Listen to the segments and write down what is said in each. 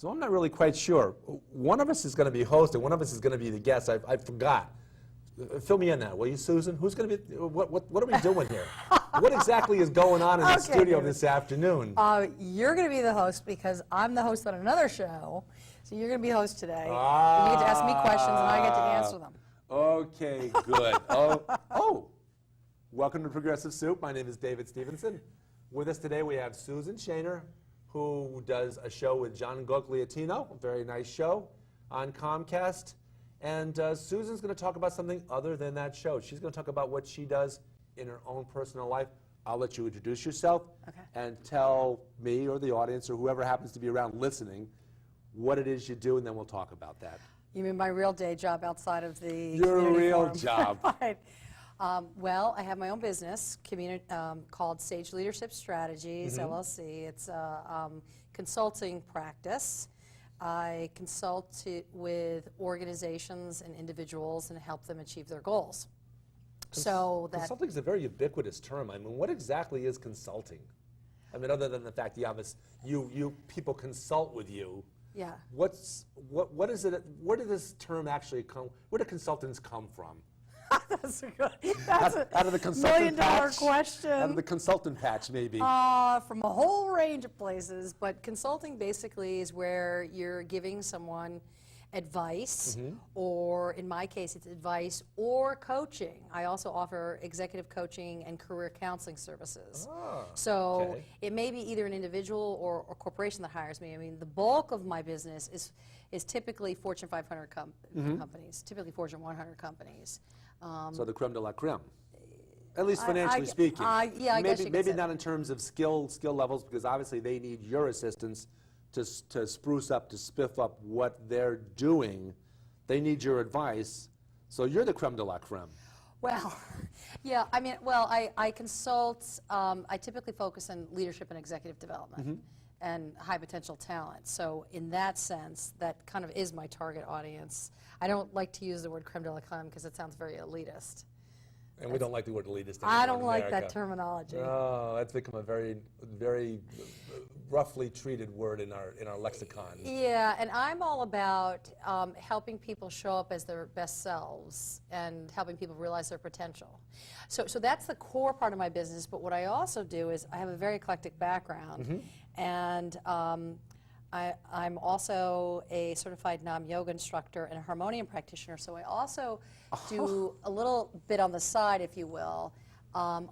So I'm not really quite sure. One of us is going to be host and one of us is going to be the guest. I forgot. Fill me in that, will you, Susan? Who's going to be, what are we doing here? What exactly is going on in the studio this afternoon? You're going to be the host because I'm the host on another show. So you're going to be the host today. You get to ask me questions and I get to answer them. Okay, good. Welcome to Progressive Soup. My name is David Stevenson. With us today we have Susan Shaner, who does a show with John Gogliatino, a very nice show on Comcast. And Susan's going to talk about something other than that show. She's going to talk about what she does in her own personal life. I'll let you introduce yourself and tell me or the audience or whoever happens to be around listening what it is you do, and then we'll talk about that. You mean my real day job outside of the Your real forum. job. Right. Well, I have my own business called Sage Leadership Strategies, LLC. It's a consulting practice. I consult with organizations and individuals and help them achieve their goals. Consulting is a very ubiquitous term. I mean, what exactly is consulting? I mean, other than the fact you people consult with you. Yeah. What is it? Where did this term actually come? Where do consultants come from? That's a good. That's out of the consultant $1,000,000 question. Out of the consultant patch, maybe. From a whole range of places, but consulting basically is where you're giving someone advice, or in my case, it's advice or coaching. I also offer executive coaching and career counseling services. So it may be either an individual or corporation that hires me. I mean, the bulk of my business is typically Fortune 500 companies, typically Fortune 100 companies. So the creme de la creme, at least financially speaking. Yeah, I guess you could maybe say not in terms of skill levels, because obviously they need your assistance to spruce up, to spiff up what they're doing. They need your advice. So you're the creme de la creme. Well, yeah, I mean, I consult, I typically focus on leadership and executive development and high potential talent. So in that sense, that kind of is my target audience. I don't like to use the word creme de la creme because it sounds very elitist. And we don't like the word elitist anymore. I don't like that terminology. Oh, that's become a very, very roughly treated word in our lexicon. Yeah, and I'm all about helping people show up as their best selves and helping people realize their potential. So that's the core part of my business, but what I also do is I have a very eclectic background, and I'm also a certified Nam yoga instructor and a harmonium practitioner, so I also do a little bit on the side, if you will, on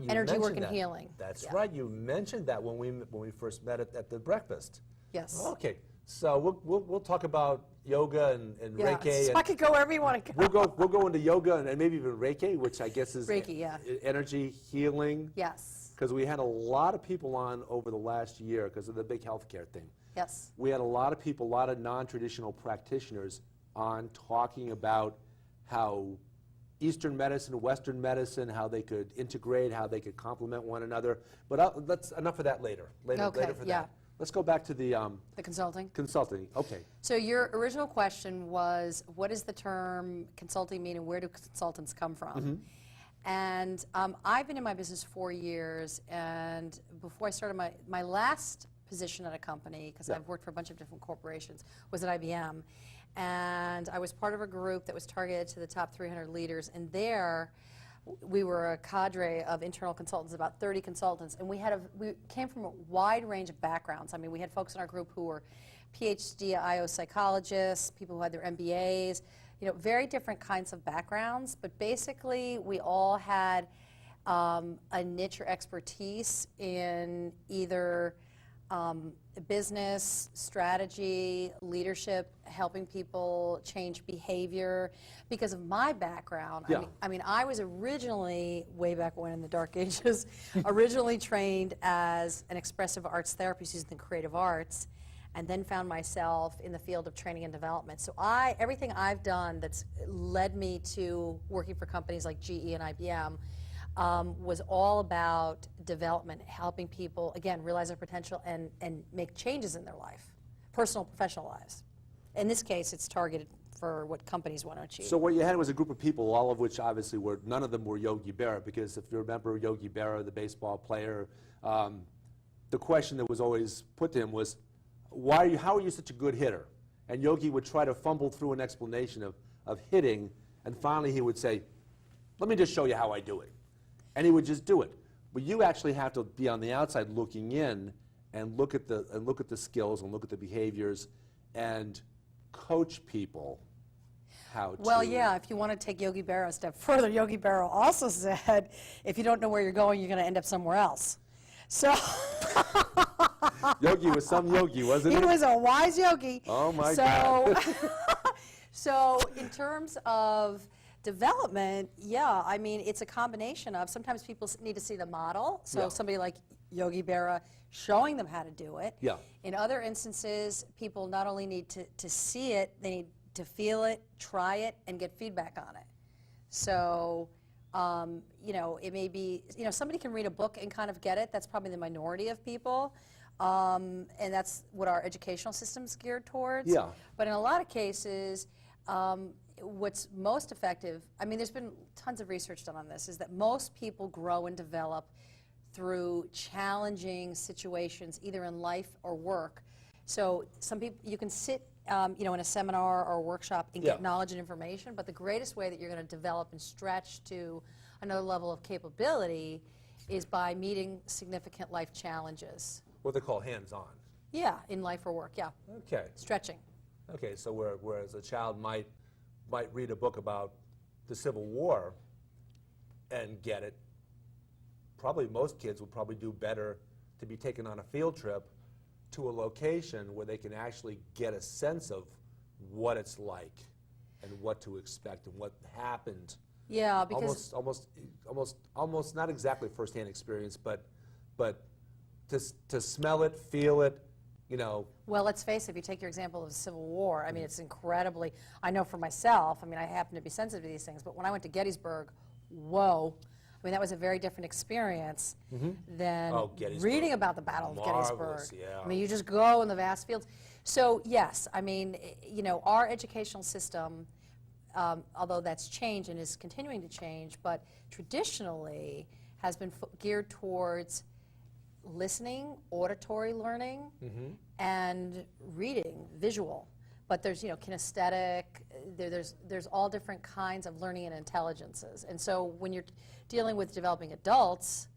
energy work and healing. That's right, you mentioned that when we first met at the breakfast. Yes. Okay, so we'll talk about yoga and Reiki. So I could go wherever you want to go. We'll go into yoga and maybe even Reiki, which I guess is Reiki, energy healing. Yes. Because we had a lot of people on over the last year because of the big healthcare thing. Yes. We had a lot of people, a lot of non-traditional practitioners on talking about how Eastern medicine, Western medicine, how they could integrate, how they could complement one another. But that's enough of that later. Later for that. Let's go back to the consulting. Consulting. Okay. So your original question was, what does the term consulting mean, and where do consultants come from? And I've been in my business 4 years, and before I started my last position at a company, because I've worked for a bunch of different corporations, was at IBM. And I was part of a group that was targeted to the top 300 leaders. And there, we were a cadre of internal consultants, about 30 consultants. And we came from a wide range of backgrounds. I mean, we had folks in our group who were PhD IO psychologists, people who had their MBAs, you know, very different kinds of backgrounds. But basically, we all had a niche or expertise in either business, strategy, leadership, helping people change behavior. Because of my background, I mean, I was originally, way back when in the dark ages, originally trained as an expressive arts therapist using the creative arts, and then found myself in the field of training and development. So everything I've done that's led me to working for companies like GE and IBM was all about development, helping people, again, realize their potential and make changes in their life, personal, professional lives. In this case, it's targeted for what companies want to achieve. So what you had was a group of people, all of which obviously none of them were Yogi Berra, because if you remember Yogi Berra, the baseball player, the question that was always put to him was, how are you such a good hitter? And Yogi would try to fumble through an explanation of hitting, and finally he would say, let me just show you how I do it. And he would just do it. But you actually have to be on the outside looking in and look at the skills and look at the behaviors and coach people how to. Well, yeah, if you want to take Yogi Berra a step further, Yogi Berra also said, if you don't know where you're going, you're going to end up somewhere else. So Yogi was some yogi, wasn't he? he was a wise yogi. Oh, my God. So in terms of development, yeah, I mean, it's a combination of, sometimes people need to see the model, so Yeah. somebody like Yogi Berra showing them how to do it. Yeah. In other instances, people not only need to see it, they need to feel it, try it, and get feedback on it. So, you know, it may be, you know, somebody can read a book and kind of get it. That's probably the minority of people. And that's what our educational system's geared towards. Yeah. But in a lot of cases, what's most effective, I mean, there's been tons of research done on this, is that most people grow and develop through challenging situations, either in life or work. So some people, you can sit you know, in a seminar or a workshop and get Yeah. knowledge and information, but the greatest way that you're going to develop and stretch to another level of capability is by meeting significant life challenges. What they call hands-on. Yeah, in life or work, yeah. Okay. Stretching. Okay, so whereas a child might read a book about the Civil War and get it, probably most kids would probably do better to be taken on a field trip to a location where they can actually get a sense of what it's like and what to expect and what happened. Yeah, because Almost not exactly firsthand experience, but to smell it, feel it, you know. well, let's face it, if you take your example of the Civil War, I mean, it's incredibly, I know for myself, I mean, I happen to be sensitive to these things, but when I went to Gettysburg, whoa, I mean, that was a very different experience than Oh, Gettysburg. reading about the Battle of Marvelous, Gettysburg. yeah. I mean, you just go in the vast fields. So, yes, I mean, you know, our educational system, although that's changed and is continuing to change, but traditionally has been geared towards listening, auditory learning, and reading, visual. But there's, you know, kinesthetic, there's all different kinds of learning and intelligences. And so when you're dealing with developing adults,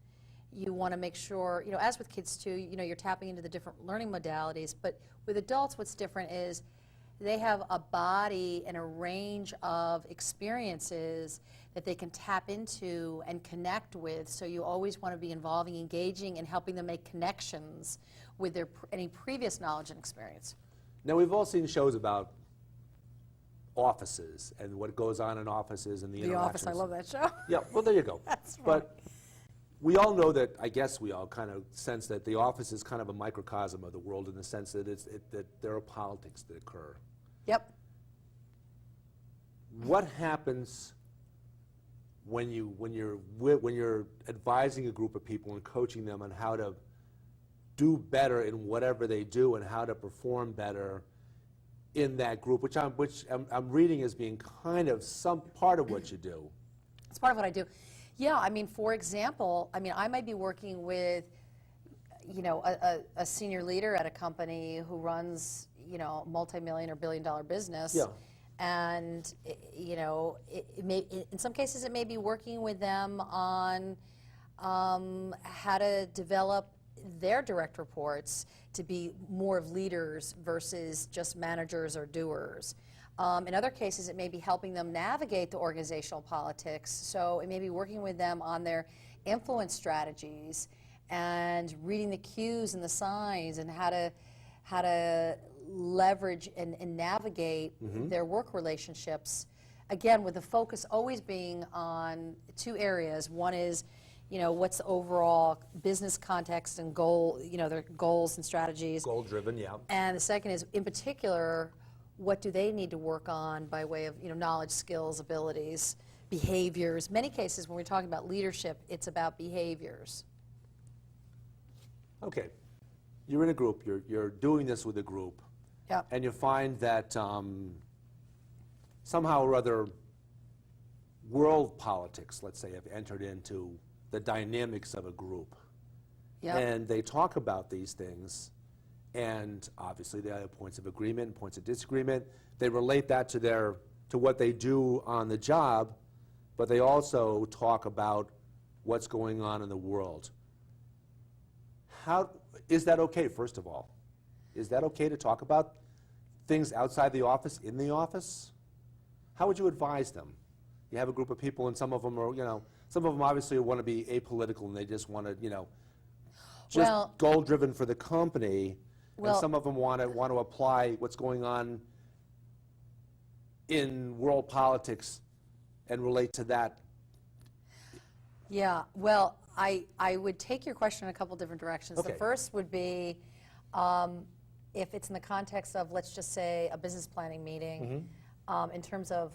you want to make sure, you know, as with kids too, you know, you're tapping into the different learning modalities. But with adults, what's different is they have a body and a range of experiences that they can tap into and connect with. So you always want to be involving, engaging, and helping them make connections with their any previous knowledge and experience. Now, we've all seen shows about offices and what goes on in offices and the The interactions. Office, I love that show. Yeah, well, there you go. That's right. But we all know that, I guess we all kind of sense that the office is kind of a microcosm of the world in the sense that that there are politics that occur. Yep. What happens when you're advising a group of people and coaching them on how to do better in whatever they do and how to perform better in that group, which I'm reading as being kind of some part of what you do? It's part of what I do. Yeah, I mean, for example, I mean, I might be working with, you know, a senior leader at a company who runs, you know, multi-million or billion-dollar business. Yeah. And, you know, it may, in some cases it may be working with them on how to develop their direct reports to be more of leaders versus just managers or doers. In other cases, it may be helping them navigate the organizational politics. So it may be working with them on their influence strategies and reading the cues and the signs and how to leverage and navigate their work relationships. Again, with the focus always being on two areas. One is, you know, what's the overall business context and goal, you know, their goals and strategies. Goal-driven, yeah. And the second is, in particular, what do they need to work on by way of, you know, knowledge, skills, abilities, behaviors. Many cases when we're talking about leadership, it's about behaviors. Okay. You're in a group. You're doing this with a group. Yep. And you find that somehow or other world politics, let's say, have entered into the dynamics of a group. Yep. And they talk about these things, and obviously they have points of agreement and points of disagreement. They relate that to what they do on the job, but they also talk about what's going on in the world. How is that okay, first of all? Is that okay to talk about things outside the office, in the office? How would you advise them? You have a group of people, and some of them are, some of them obviously want to be apolitical, and they just want to, just goal-driven for the company, and some of them want to apply what's going on in world politics and relate to that. Yeah, well, I would take your question in a couple different directions. Okay. The first would be if it's in the context of, let's just say, a business planning meeting, in terms of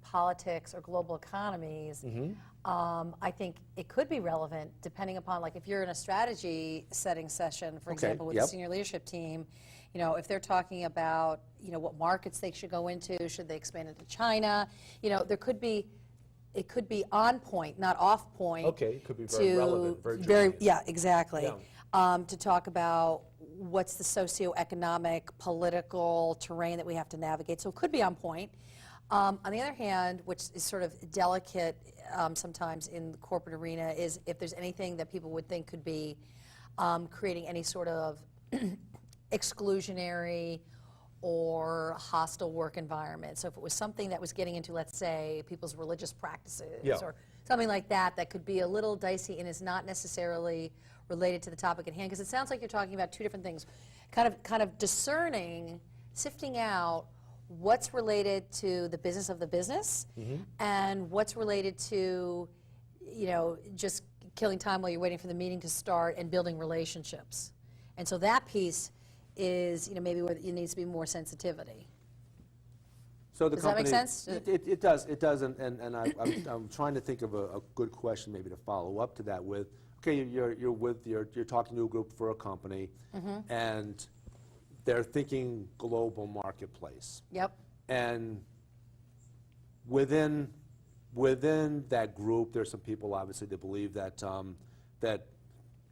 politics or global economies, I think it could be relevant depending upon, like, if you're in a strategy setting session, for example, with the senior leadership team, if they're talking about, what markets they should go into, should they expand into China, there could be, it could be on point, not off point. Okay, it could be very relevant, very germane. Yeah, exactly. To talk about what's the socioeconomic, political terrain that we have to navigate. So it could be on point. On the other hand, which is sort of delicate sometimes in the corporate arena, is if there's anything that people would think could be creating any sort of exclusionary or hostile work environment. So if it was something that was getting into, let's say, people's religious practices or something like that, that could be a little dicey and is not necessarily related to the topic at hand, because it sounds like you're talking about two different things, kind of discerning, sifting out what's related to the business of the business and what's related to, just killing time while you're waiting for the meeting to start and building relationships. And so that piece is, maybe where it needs to be more sensitivity. So the Does that make sense? It does, and I'm trying to think of a good question maybe to follow up to that with. Okay, you're talking to a group for a company, and they're thinking global marketplace. Yep. And within that group, there's some people obviously that believe that that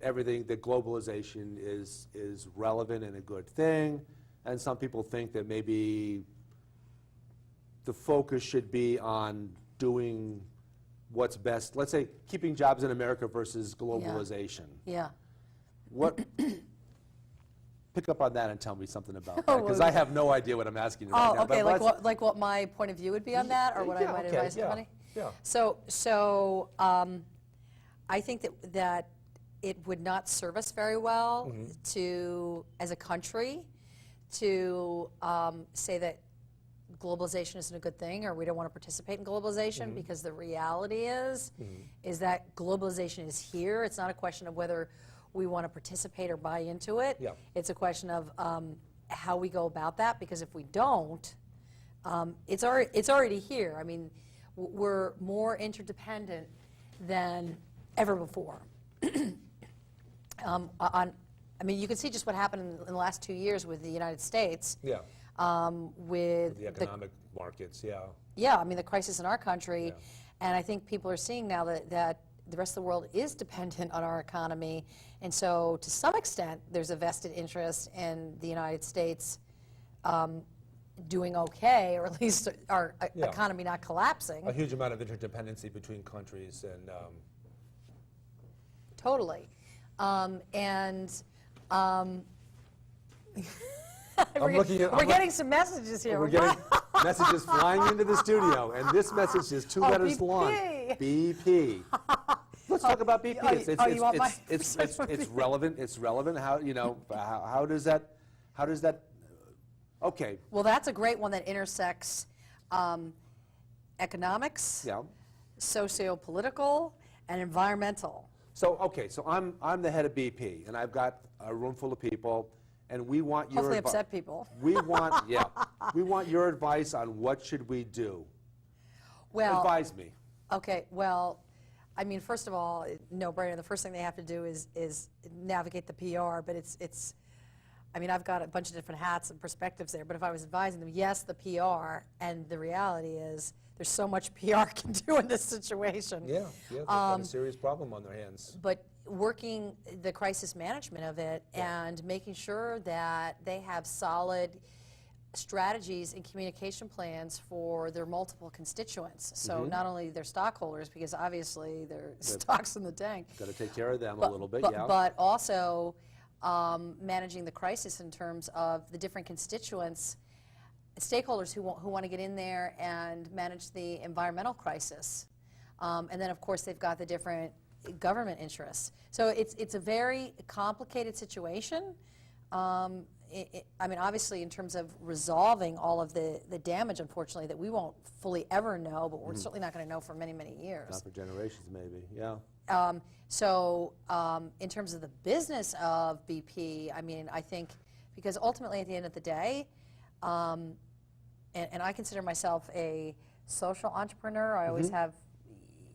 globalization is relevant and a good thing, and some people think that maybe the focus should be on doing what's best. Let's say keeping jobs in America versus globalization. Yeah. What? Pick up on that and tell me something about that, because I have no idea what I'm asking you right now. Okay, like what my point of view would be on that, or what I might advise somebody? Yeah. So I think that it would not serve us very well to, as a country, to say that globalization isn't a good thing, or we don't want to participate in globalization, because the reality is that globalization is here. It's not a question of whether we want to participate or buy into it. Yeah. It's a question of how we go about that, because if we don't, it's already here. I mean, we're more interdependent than ever before. I mean, you can see just what happened in the last 2 years with the United States. Yeah. With the economic markets, Yeah, I mean, the crisis in our country, and I think people are seeing now that the rest of the world is dependent on our economy, and so to some extent, there's a vested interest in the United States doing okay, or at least our economy not collapsing. A huge amount of interdependency between countries, and totally, we're getting some messages here. We're getting messages flying into the studio, and this message is 2 letters long. BP. Let's talk about BP. It's relevant. It's relevant. How does that? Okay. Well, that's a great one that intersects economics, socio-political, and environmental. So I'm the head of BP, and I've got a room full of people, and we want your hopefully upset people. We want your advice on what should we do. Well, advise me. Okay. Well, I mean, first of all, no brainer. The first thing they have to do is navigate the PR. But it's. I mean, I've got a bunch of different hats and perspectives there. But if I was advising them, yes, the PR, and the reality is there's so much PR can do in this situation. Yeah, they've got a serious problem on their hands. But working the crisis management of it and making sure that they have solid strategies and communication plans for their multiple constituents. So not only their stockholders, because obviously their stock's in the tank. Got to take care of them a little bit, But also managing the crisis in terms of the different constituents, stakeholders who want to get in there and manage the environmental crisis. And then, of course, they've got the different government interests. So it's a very complicated situation. I mean, obviously, in terms of resolving all of the damage, unfortunately, that we won't fully ever know, but we're certainly not going to know for many, many years. Not for generations, maybe, yeah. In terms of the business of BP, I mean, I think, because ultimately at the end of the day, and I consider myself a social entrepreneur, I always have,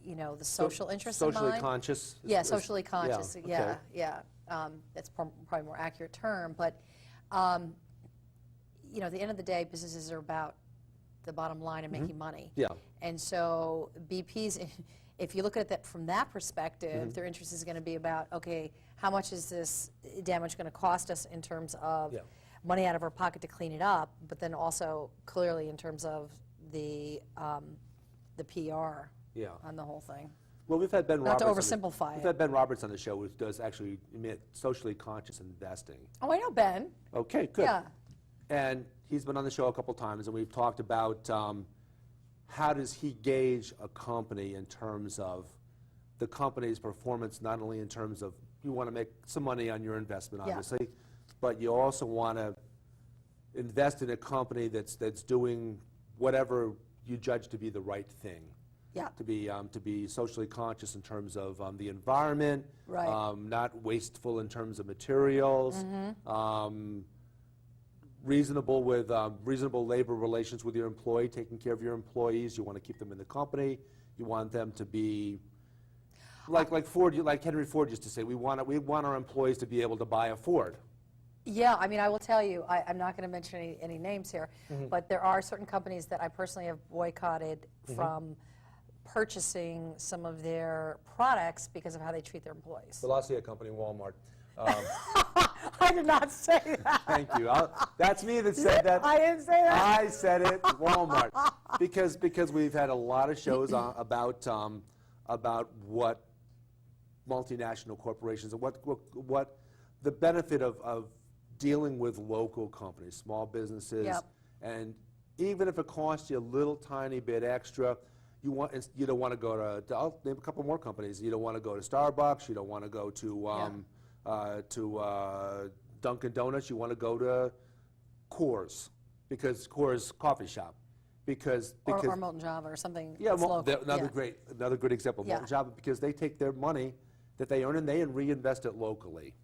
you know, the social interest in mind. Socially conscious? Yeah, socially conscious, okay. That's probably a more accurate term, but, you know, at the end of the day, businesses are about the bottom line and making money. Yeah. And so BP's, if you look at that from that perspective, their interest is going to be about, okay, how much is this damage going to cost us in terms of money out of our pocket to clean it up, but then also clearly in terms of the PR on the whole thing. Well, we've had Ben Roberts. Not to oversimplify it. We've had Ben Roberts on the show, who does actually admit socially conscious investing. Oh, I know Ben. Okay, good. Yeah. And he's been on the show a couple times, and we've talked about how does he gauge a company in terms of the company's performance, not only in terms of you want to make some money on your investment, obviously, but you also want to invest in a company that's doing whatever you judge to be the right thing. Yeah. To be socially conscious in terms of the environment, Right. Not wasteful in terms of materials, reasonable with reasonable labor relations with your employee, taking care of your employees. You want to keep them in the company. You want them to be like Ford, like Henry Ford used to say. We want our employees to be able to buy a Ford. Yeah, I mean, I will tell you, I'm not going to mention any names here, but there are certain companies that I personally have boycotted from purchasing some of their products because of how they treat their employees. Velocity company, Walmart. I did not say that. Thank you. That's me that said that. I didn't say that. I said it, Walmart, because we've had a lot of shows about what multinational corporations and what the benefit of dealing with local companies, small businesses, and even if it costs you a little tiny bit extra, you don't want to go to I'll name a couple more companies. You don't want to go to Starbucks. You don't want to go to Dunkin' Donuts. You want to go to Coors, because Coors Coffee Shop, because or Molten Java or something. Yeah, that's local. another great example. Molten Java, because they take their money that they earn and they reinvest it locally.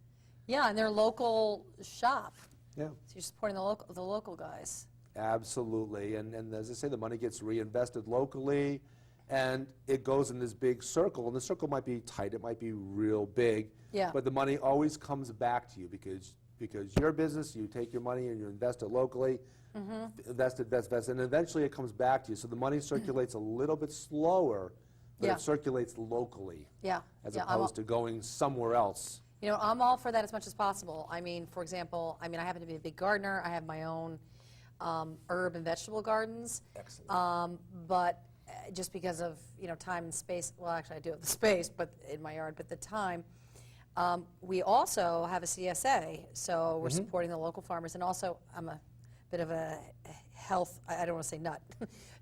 Yeah, and their local shop. Yeah. So you're supporting the local guys. Absolutely, and as I say, the money gets reinvested locally, and it goes in this big circle, and the circle might be tight, it might be real big, but the money always comes back to you because your business, you take your money and you invest it locally, invest, and eventually it comes back to you. So the money circulates a little bit slower, but it circulates locally, as opposed to going somewhere else. You know, I'm all for that as much as possible. I mean, for example, I happen to be a big gardener. I have my own herb and vegetable gardens. Excellent. But just because of, you know, time and space, well, actually I do have the space but in my yard, but the time, we also have a CSA, so we're supporting the local farmers, and also I'm a bit of a health, I don't want to say nut,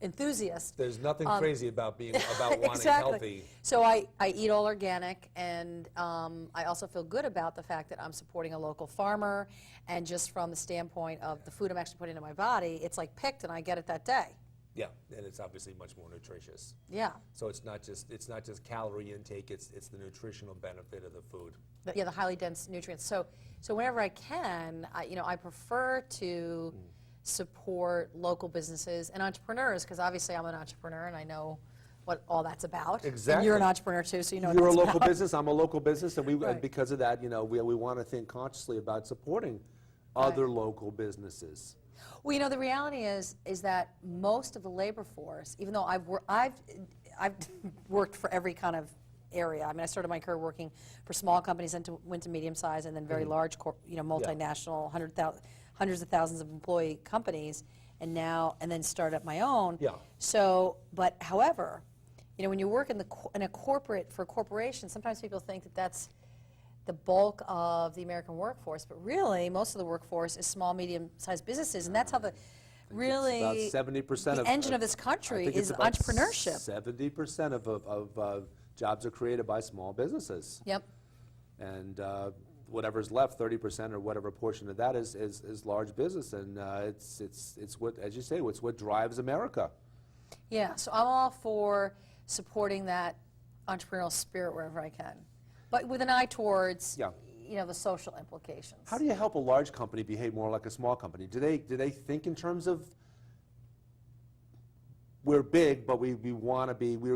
enthusiast. There's nothing crazy about wanting exactly. healthy. So I eat all organic, and I also feel good about the fact that I'm supporting a local farmer, and just from the standpoint of the food I'm actually putting into my body, it's like picked and I get it that day. Yeah, and it's obviously much more nutritious. Yeah. So it's not just calorie intake, it's the nutritional benefit of the food. Yeah, the highly dense nutrients. So whenever I can, I prefer to support local businesses and entrepreneurs, because obviously I'm an entrepreneur and I know what all that's about. Exactly. And you're an entrepreneur too, so you know what You're that's a local about. business, I'm a local business, and Right. because of that, we want to think consciously about supporting other local businesses. Well, you know, the reality is that most of the labor force, even though I've worked for every kind of area. I mean, I started my career working for small companies, and went to medium size, and then very large, multinational, hundreds of thousands of employee companies, and then started up my own. Yeah. So, but however, you know, when you work in a corporate, for a corporation, sometimes people think that that's the bulk of the American workforce, but really most of the workforce is small, medium-sized businesses, and that's how the About 70% the engine of this country is entrepreneurship. 70% of jobs are created by small businesses. Yep. And whatever's left, 30% or whatever portion of that is large business, and it's what, as you say, it's what drives America. Yeah, so I'm all for supporting that entrepreneurial spirit wherever I can, but with an eye towards you know, the social implications. How do you help a large company behave more like a small company? Do they think in terms of, we're big, but we're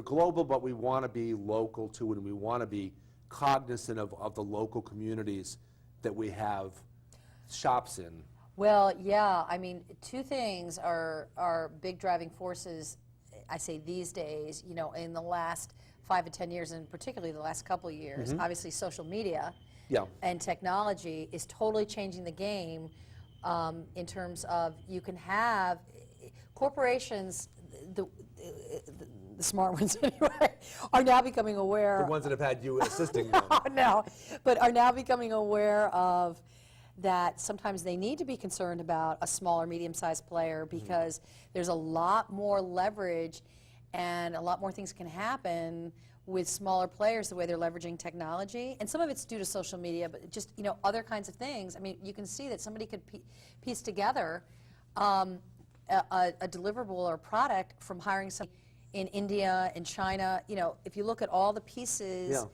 global, but we want to be local too, and we want to be cognizant of the local communities that we have shops in? Well, yeah, I mean, two things are big driving forces, I say these days, you know, in the last 5 to 10 years, and particularly the last couple of years. Obviously, social media and technology is totally changing the game in terms of, you can have corporations, the smart ones anyway, are now becoming aware. The ones that have had you assisting them. No, but are now becoming aware of that sometimes they need to be concerned about a small or medium-sized player, because there's a lot more leverage and a lot more things can happen with smaller players, the way they're leveraging technology. And some of it's due to social media, but just, you know, other kinds of things. I mean, you can see that somebody could piece together a deliverable or product from hiring somebody in India, in China. You know, if you look at all the pieces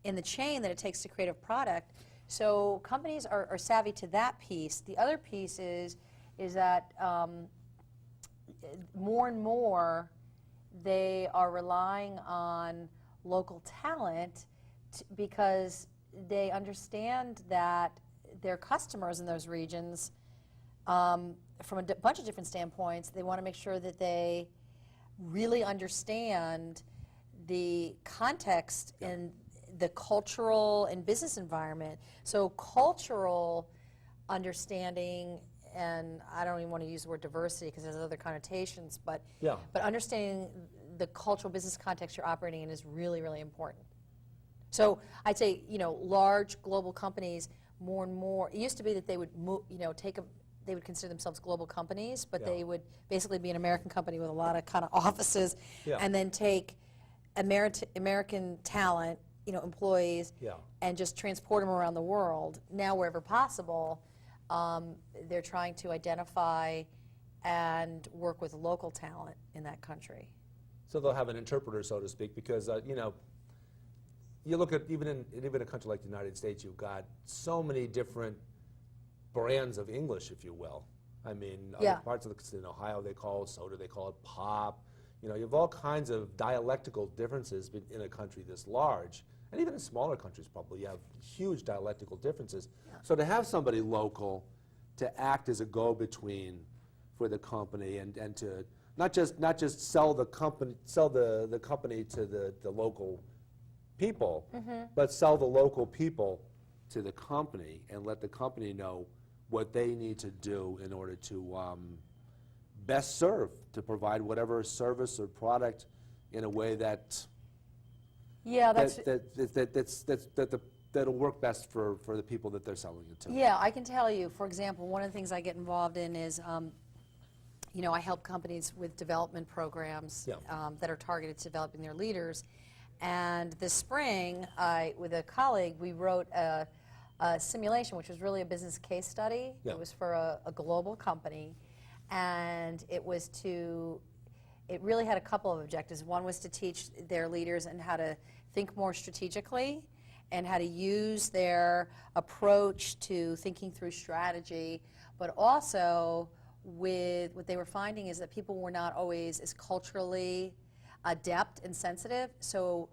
in the chain that it takes to create a product. So companies are savvy to that piece. The other piece is that more and more they are relying on local talent because they understand that their customers in those regions, from a bunch of different standpoints, they want to make sure that they really understand the context and the cultural and business environment. So cultural understanding, and I don't even want to use the word diversity because there's other connotations, but understanding the cultural business context you're operating in is really, really important. So I'd say, you know, large global companies more and more, it used to be that they would move, you know, they would consider themselves global companies, but they would basically be an American company with a lot of kind of offices, and then take American talent, you know, employees, and just transport them around the world. Now, wherever possible, they're trying to identify and work with local talent in that country. So they'll have an interpreter, so to speak, because you know, you look at even in a country like the United States, you've got so many different brands of English, if you will. I mean, other parts of in Ohio they call soda, they call it pop. You know, you have all kinds of dialectical differences in a country this large, and even in smaller countries probably you have huge dialectical differences. So to have somebody local to act as a go-between for the company and to not just sell the company to the local people, but sell the local people to the company and let the company know what they need to do in order to best serve, to provide whatever service or product in a way that that'll work best for the people that they're selling it to. Yeah, I can tell you, for example, one of the things I get involved in is, you know, I help companies with development programs that are targeted to developing their leaders. And this spring, with a colleague, we wrote a simulation, which was really a business case study. It was for a global company, and it really had a couple of objectives. One was to teach their leaders and how to think more strategically and how to use their approach to thinking through strategy, but also with what they were finding is that people were not always as culturally adept and sensitive. So,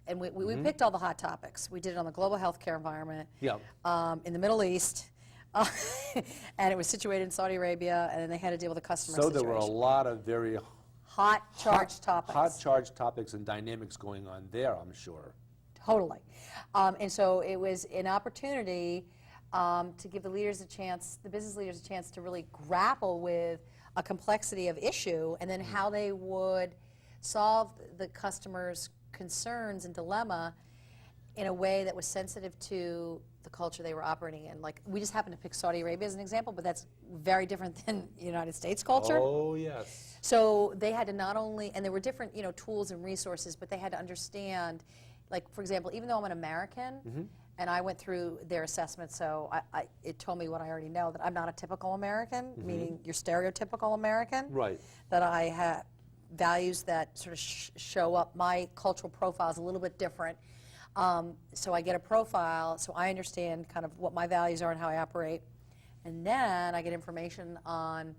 and we picked all the hot topics. We did it on the global healthcare environment, in the Middle East, And it was situated in Saudi Arabia, and then they had to deal with a customer So situation. there were a lot of very Hot charged topics. hot charged topics and dynamics going on there, I'm sure. Totally. And so it was an opportunity to give the leaders a chance, the business leaders a chance to really grapple with a complexity of issue, and then how they would solve the customer's concerns and dilemma in a way that was sensitive to the culture they were operating in. Like, we just happened to pick Saudi Arabia as an example, but that's very different than United States culture. Oh, yes. So they had to not only, and there were different, tools and resources, but they had to understand, like, for example, even though I'm an American, and I went through their assessment, so it told me what I already know, that I'm not a typical American, meaning your stereotypical American. Right. That I have values that sort of show up. My cultural profile is a little bit different. So I get a profile, so I understand kind of what my values are and how I operate. And then I get information on,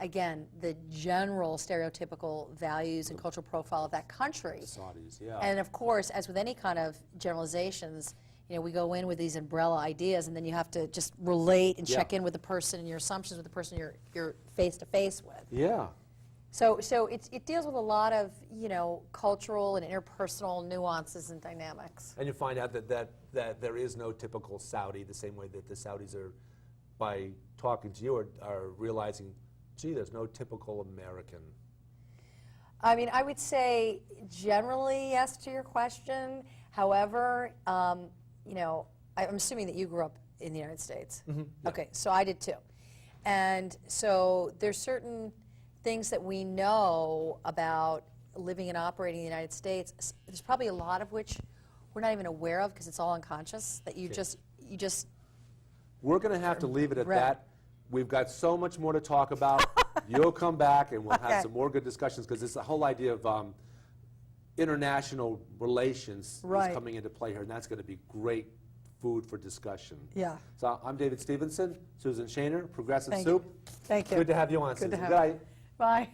again, the general stereotypical values and cultural profile of that country. Saudis, yeah. And of course, as with any kind of generalizations, we go in with these umbrella ideas, and then you have to just relate and check in with the person and your assumptions with the person you're face to face with. Yeah. So it deals with a lot of, cultural and interpersonal nuances and dynamics. And you find out that there is no typical Saudi, the same way that the Saudis are, by talking to you, are realizing, gee, there's no typical American. I mean, I would say generally yes to your question. However, I'm assuming that you grew up in the United States. Yeah. Okay, so I did too. And so there's certain things that we know about living and operating in the United States. There's probably a lot of which we're not even aware of because it's all unconscious, that you just We're going to have to leave it at Right. that. We've got so much more to talk about. You'll come back and we'll Okay. have some more good discussions, because it's the whole idea of international relations Right. is coming into play here, and that's going to be great food for discussion. Yeah. So I'm David Stevenson, Susan Shaner, Progressive Thank Soup. you. Thank you. Good to have you on, Good to Susan. have Good you. night. Bye.